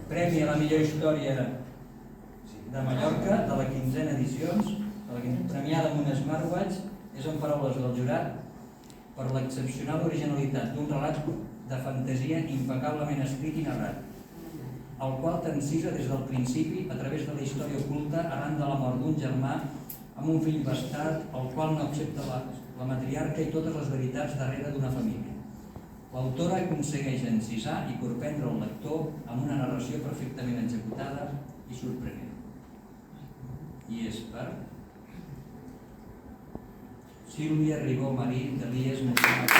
Premi a la millor història de Mallorca, de la 15a edicions, premiada amb un smartwatch, és en paraules del jurat per l'excepcional originalitat d'un relat de fantasia impecablement escrit i narrat, el qual t'encisa des del principi a través de la història oculta arran de la mort d'un germà amb un fill bastard, el qual no accepta la matriarca i totes les veritats darrere d'una família. L'autora aconsegueix encisar i corprendre el lector amb una narració perfectament executada i sorprenent. I és per Sílvia Ribó Marí, d'Elies Montserrat.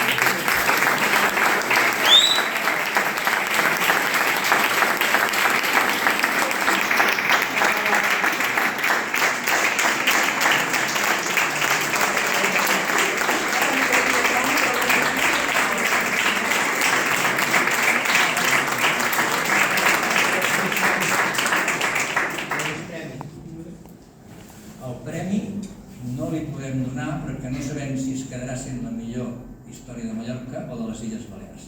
Perquè no sabem si es quedarà sent la millor història de Mallorca o de les Illes Balears.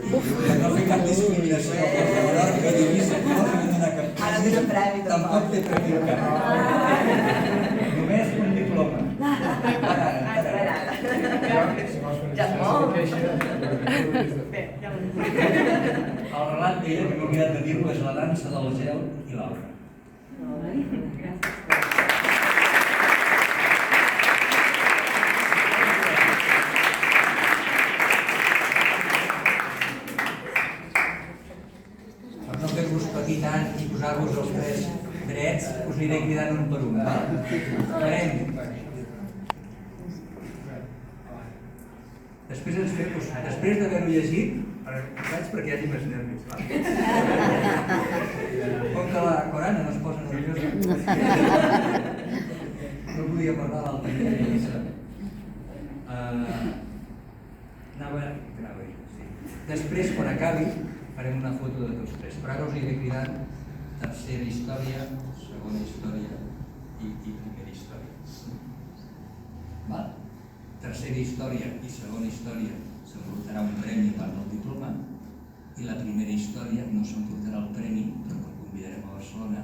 No fer cap discriminació per Mallorca i Eivissa, no li vam donar cap premi. Tampoc té premi cap. Només un diploma. Ja és molt. El relat d'ella, que m'he oblidat de dir-ho, és La dansa del gel i l'alba. I posar-vos els tres drets, us aniré cridant un per un. Després d'haver-ho llegit, vaig perquè hi hagi més nervis. Com que la Corana no es posa nerviosa, no podia parlar l'altre dia. Després, quan acabi, farem una foto de tots tres. Per ara us aniré cridant tercera història, segona història i primera història. Tercera història i segona història s'emportarà un premi a part del diploma i la primera història no s'emportarà el premi, però que convidarem a Barcelona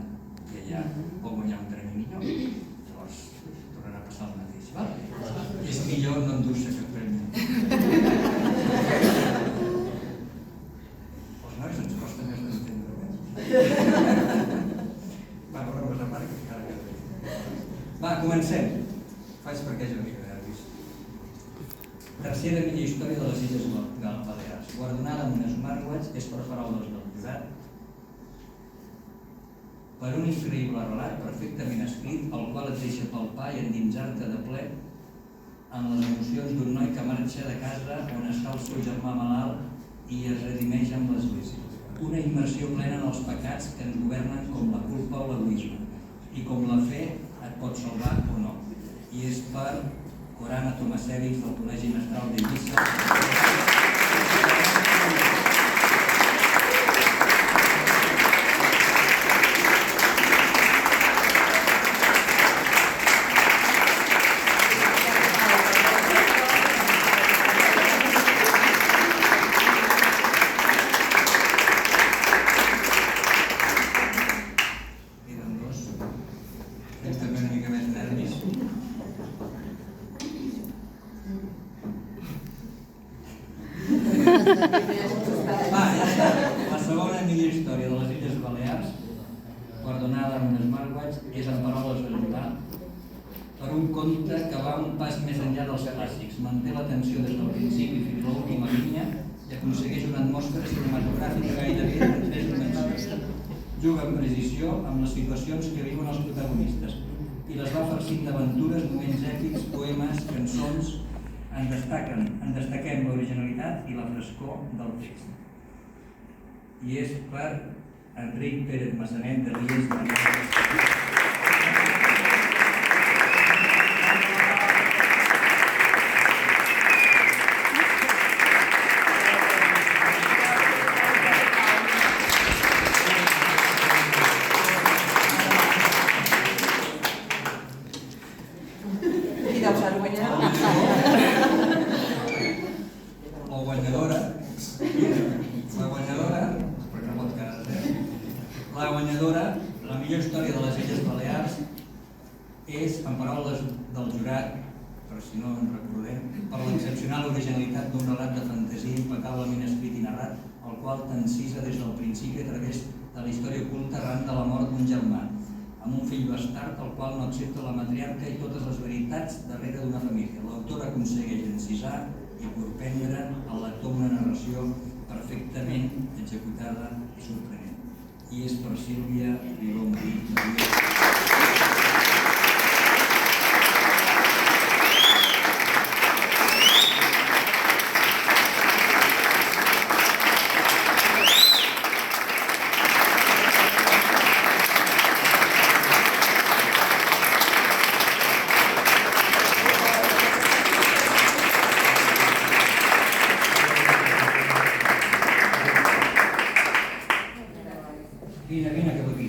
que allà pot guanyar un premi millor. Llavors tornarà a passar el mateix. És millor no endur-se cap premi. Ens costa més d'entendre. Va, comencem. Faig perquè jo mica de nervis. Tercera millor història de les Illes Balears. Guardonada amb un smartwatch és per paraules del jurat per un increïble relat perfectament escrit, el qual et deixa palpar i endinsar-te de ple en les emocions d'un noi que marxa de casa on està el seu germà malalt i es redimeix amb l'església. Una immersió plena en els pecats que ens governen com la culpa o l'egoisme i com la fe et pot salvar o no. I és per Corana Tomasevich del Col·legi Mestral d'Eivissa. La segona millor història de les Illes Balears, guardonada amb un smartwatch, és en paraules del jurat per un conte que va un pas més enllà dels clàssics, manté l'atenció des del principi fins a l'última línia i aconsegueix una atmosfera cinematogràfica gairebé de 3 dimensions. Juga amb precisió amb les situacions que viuen els protagonistes i les va farcint d'aventures, moments èpics, poemes, cançons. En destaquem l'originalitat i la frescor del text. I és per Enric Pérez Massanet, d'Elies Montserrat. La guanyadora, perquè no pot quedar La guanyadora, la millor història de les Illes Balears, és, en paraules del jurat, per si no en recordem, per l'excepcional originalitat d'un relat de fantasia impecablement escrit i narrat, el qual t'encisa des del principi a través de la història oculta arran de la mort d'un germà, amb un fill bastard el qual no accepta la matriarca i totes les veritats darrere d'una família. L'autor aconsegueix encisar i corprendre al lector una narració perfectament executada i sorprenent. I és per Sílvia Ribó Marí. Vine, que aquí.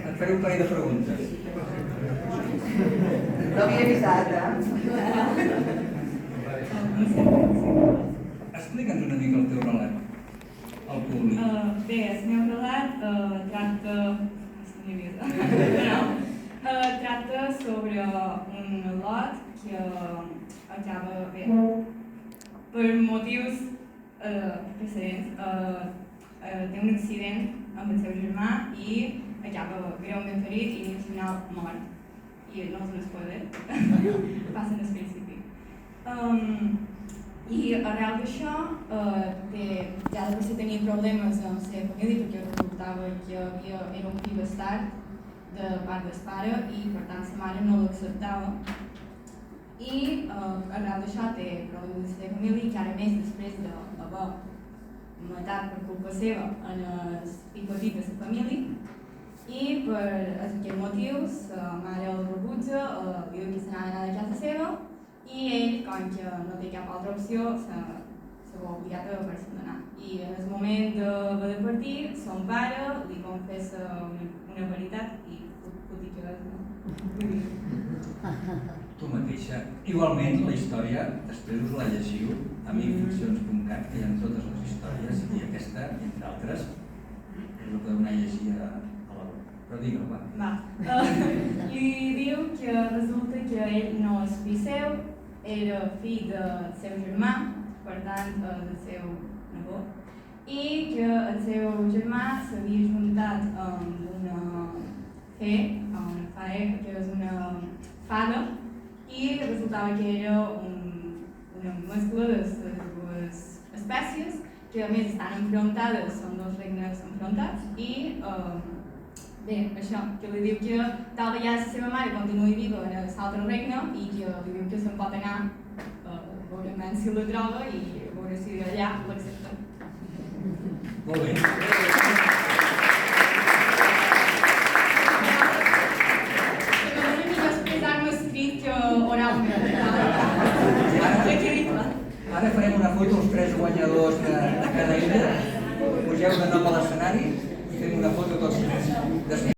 Et faré un parell de preguntes. No havia avisat, Explica'ns una mica el teu relat al públic. Bé, el meu relat tracta sobre un lot que acaba bé. Per motius precedents, té un accident amb el seu germà i acaba greument ferit i al final mort. I no és un spoiler, passa en el principi. I arrel d'això, ja de per si tenia problemes amb la seva família perquè resultava que era un fill bastard de part del pare i per tant la mare no l'acceptava. I arrel d'això té problemes de la seva família i encara més després d'haver matat per culpa seva en el fill petit de la família. I per aquest motiu la mare el rebutja, diu que se n'ha d'anar de casa seva i ell, com que no té cap altra opció, se veu obligat a haver-se'n d'anar. I en el moment d'haver de partir, son pare li confessa una veritat i puc dir que Tu mateixa. Igualment, la història, després us la llegiu a mificcions.cat, que hi ha totes les històries, i aquesta, entre altres, us la podeu anar a llegir a la web. Però digue-ho, va. I diu que resulta que ell no és fill seu, era fill del seu germà, per tant, del seu nebot, i que el seu germà s'havia juntat amb una fae, que és una fada, i resultava que era una mescla de les dues espècies que a més estan enfrontades, són dos regnes enfrontats i bé, això, que li diu que tal vegada la seva mare continuï viva en l'altre regne i que li diu que se'n pot anar a veure si la troba i a veure si allà l'accepta. Molt bé. Ara farem una foto als tres guanyadors de cada illa, pugeu de nou a l'escenari i fem una foto tots tres.